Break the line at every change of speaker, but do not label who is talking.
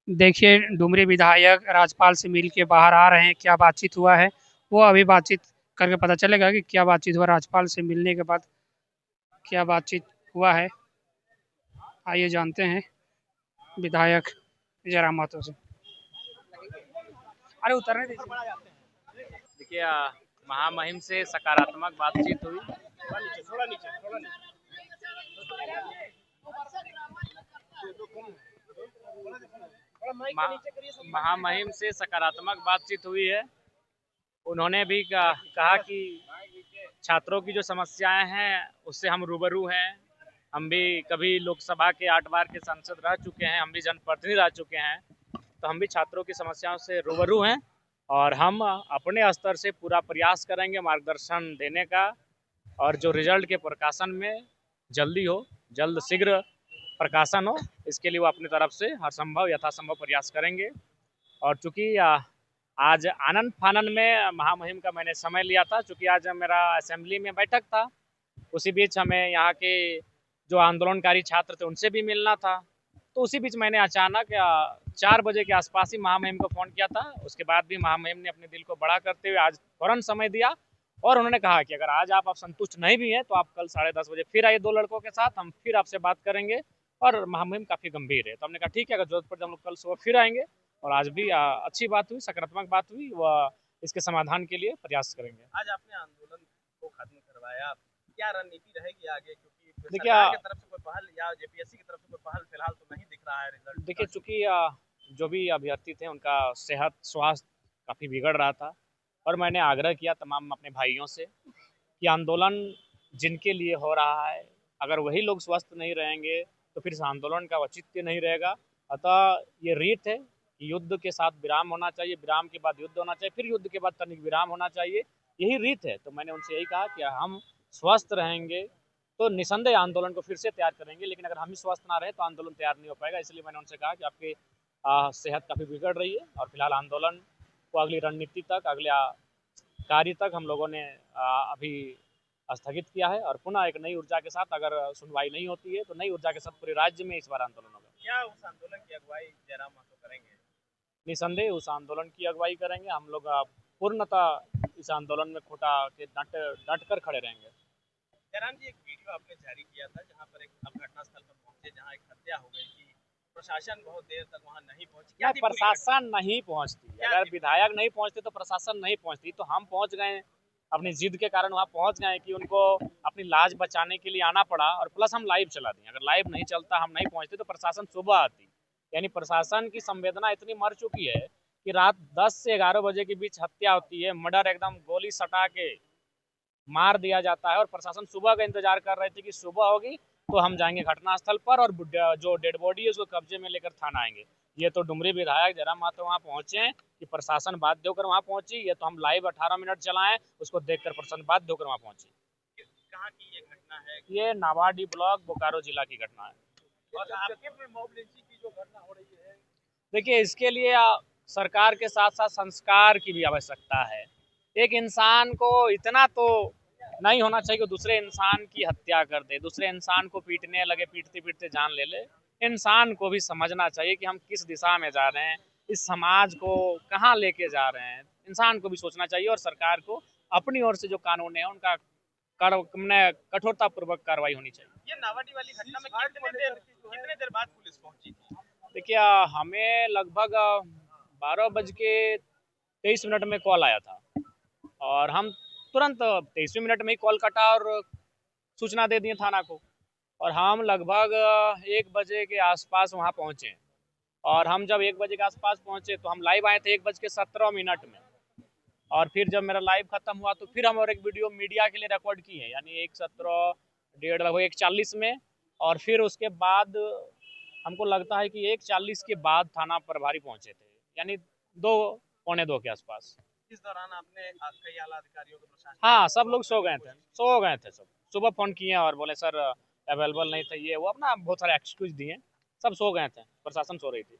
देखिए, डुमरी विधायक राज्यपाल से मिल के बाहर आ रहे हैं, क्या बातचीत हुआ है, वो अभी बातचीत करके पता चलेगा कि क्या बातचीत हुआ। राज्यपाल से मिलने के बाद क्या बातचीत हुआ है, आइए जानते हैं विधायक जयराम महतो से। अरे उतरने दीजिए।
देखिए महामहिम से सकारात्मक बातचीत हुई। महामहिम से सकारात्मक बातचीत हुई है। उन्होंने भी कहा कि छात्रों की जो समस्याएं हैं उससे हम रूबरू हैं। हम भी कभी लोकसभा के 8 बार के सांसद रह चुके हैं, हम भी जनप्रतिनिधि रह चुके हैं, तो हम भी छात्रों की समस्याओं से रूबरू हैं और हम अपने स्तर से पूरा प्रयास करेंगे मार्गदर्शन देने का, और जो रिजल्ट के प्रकाशन में जल्दी हो, जल्द शीघ्र प्रकाशन हो, इसके लिए वो अपनी तरफ से हर संभव यथासंभव प्रयास करेंगे। और चूंकि आज आनंद फानन में महामहिम का मैंने समय लिया था, चूंकि आज मेरा असेंबली में बैठक था, उसी बीच हमें यहाँ के जो आंदोलनकारी छात्र थे उनसे भी मिलना था। तो उसी बीच मैंने अचानक 4 बजे के आसपास ही महामहिम को फ़ोन किया था। उसके बाद भी महामहिम ने अपने दिल को बड़ा करते हुए आज फ़ौरन समय दिया और उन्होंने कहा कि अगर आज आप संतुष्ट नहीं भी हैं तो आप कल 10:30 बजे फिर आइए 2 लड़कों के साथ, हम फिर आपसे बात करेंगे। और महामहिम काफ़ी गंभीर है, तो हमने कहा ठीक है, अगर जरूरत पड़े तो हम लोग कल सुबह फिर आएंगे। और आज भी अच्छी बात हुई, सकारात्मक बात हुई, वह इसके समाधान के लिए प्रयास करेंगे।
आज आपने आंदोलन को खत्म करवाया, क्या रणनीति रहेगी आगे? क्योंकि
देखिए
सरकार की तरफ से कोई पहल या जेपीएससी की तरफ से कोई पहल फिलहाल तो नहीं दिख रहा है रिजल्ट।
देखिए, चूंकि जो भी अभ्यर्थी थे उनका सेहत स्वास्थ्य काफ़ी बिगड़ रहा था, और मैंने आग्रह किया तमाम अपने भाइयों से कि आंदोलन जिनके लिए हो रहा है, अगर वही लोग स्वस्थ नहीं रहेंगे तो फिर इस आंदोलन का औचित्य नहीं रहेगा। अतः ये रीत है कि युद्ध के साथ विराम होना चाहिए, विराम के बाद युद्ध होना चाहिए, फिर युद्ध के बाद तनिक विराम होना चाहिए, यही रीत है। तो मैंने उनसे यही कहा कि हम स्वस्थ रहेंगे तो निसंदेह आंदोलन को फिर से तैयार करेंगे, लेकिन अगर हम ही स्वस्थ ना रहे तो आंदोलन तैयार नहीं हो पाएगा। इसलिए मैंने उनसे कहा कि आपकी सेहत काफ़ी बिगड़ रही है और फिलहाल आंदोलन को अगली रणनीति तक, अगले कार्य तक हम लोगों ने अभी स्थगित किया है, और पुनः एक नई ऊर्जा के साथ अगर सुनवाई नहीं होती है तो नई ऊर्जा के साथ पूरे राज्य में इस बार आंदोलन होगा।
क्या उस आंदोलन की अगुवाई जयराम महतो करेंगे?
निसंदेह उस आंदोलन की अगुवाई करेंगे। हम लोग पूर्णतः इस आंदोलन में खुटा के डट कर खड़े रहेंगे।
जयराम जी, एक वीडियो आपने जारी किया था जहां पर आप घटनास्थल पर पहुंचे, जहां एक हत्या हो गई थी, प्रशासन बहुत देर तक वहां नहीं पहुंची। क्या थी
प्रशासन नहीं पहुंचती, अगर विधायक नहीं पहुंचते तो प्रशासन नहीं पहुंचती, तो हम पहुंच गए अपनी जिद के कारण, वहां पहुंच गए कि उनको अपनी लाज बचाने के लिए आना पड़ा, और प्लस हम लाइव चला दिए। अगर लाइव नहीं चलता, हम नहीं पहुंचते तो प्रशासन सुबह आती। यानी प्रशासन की संवेदना इतनी मर चुकी है कि रात 10 से 11 बजे के बीच हत्या होती है, मर्डर एकदम गोली सटा के मार दिया जाता है, और प्रशासन सुबह का इंतजार कर रहे थे कि सुबह होगी तो हम जाएंगे घटनास्थल पर और जो डेड बॉडी है उसको कब्जे में लेकर थाना आएंगे। ये तो डुमरी विधायक जयराम महतो वहाँ पहुंचे हैं कि प्रशासन बाध्य होकर वहाँ पहुंची, ये तो हम लाइव 18 मिनट चलाएं, उसको देखकर प्रशासन बाध्य होकर वहाँ पहुंची।
कहाँ की ये घटना है?
ये नावाडी ब्लॉक बोकारो जिला की घटना है।
और आपके में मॉब लिंचिंग की जो घटना हो रही है,
देखिए, इसके लिए सरकार के साथ साथ संस्कार की भी आवश्यकता है। एक इंसान को इतना तो नहीं होना चाहिए कि दूसरे इंसान की हत्या कर दे, दूसरे इंसान को पीटने लगे, पीटते पीटते जान ले ले। इंसान को भी समझना चाहिए कि हम किस दिशा में जा रहे हैं, इस समाज को कहाँ लेके जा रहे हैं। इंसान को भी सोचना चाहिए, और सरकार को अपनी ओर से जो कानून है उनका कठोरता पूर्वक कार्रवाई होनी चाहिए।
ये नावाडी वाली घटना में कितने देर बाद पुलिस पहुंची थी?
देखिए, हमें लगभग 12:23 में कॉल आया था, और हम तुरंत 23वें मिनट में ही कॉल कटा और सूचना दे दिए थाना को, और हम लगभग 1 बजे के आसपास वहाँ पहुँचे। और हम जब 1 बजे के आसपास पहुँचे तो हम लाइव आए थे 1:17 में, और फिर जब मेरा लाइव खत्म हुआ तो फिर हम और एक वीडियो मीडिया के लिए रिकॉर्ड की है, यानी 1:17 डेढ़ लगभग 1:40 में। और फिर उसके बाद हमको लगता है कि 1:40 के बाद थाना प्रभारी पहुंचे थे, यानी 2 पौने 2 के आसपास।
इस दौरान आपने कई आला अधिकारियों को प्रशासन?
हाँ, सब लोग सो गए थे सब। सुबह फोन किए और बोले सर अवेलेबल नहीं थे, ये वो अपना बहुत सारे एक्सक्यूज दिए, सब सो गए थे, प्रशासन सो रही थी।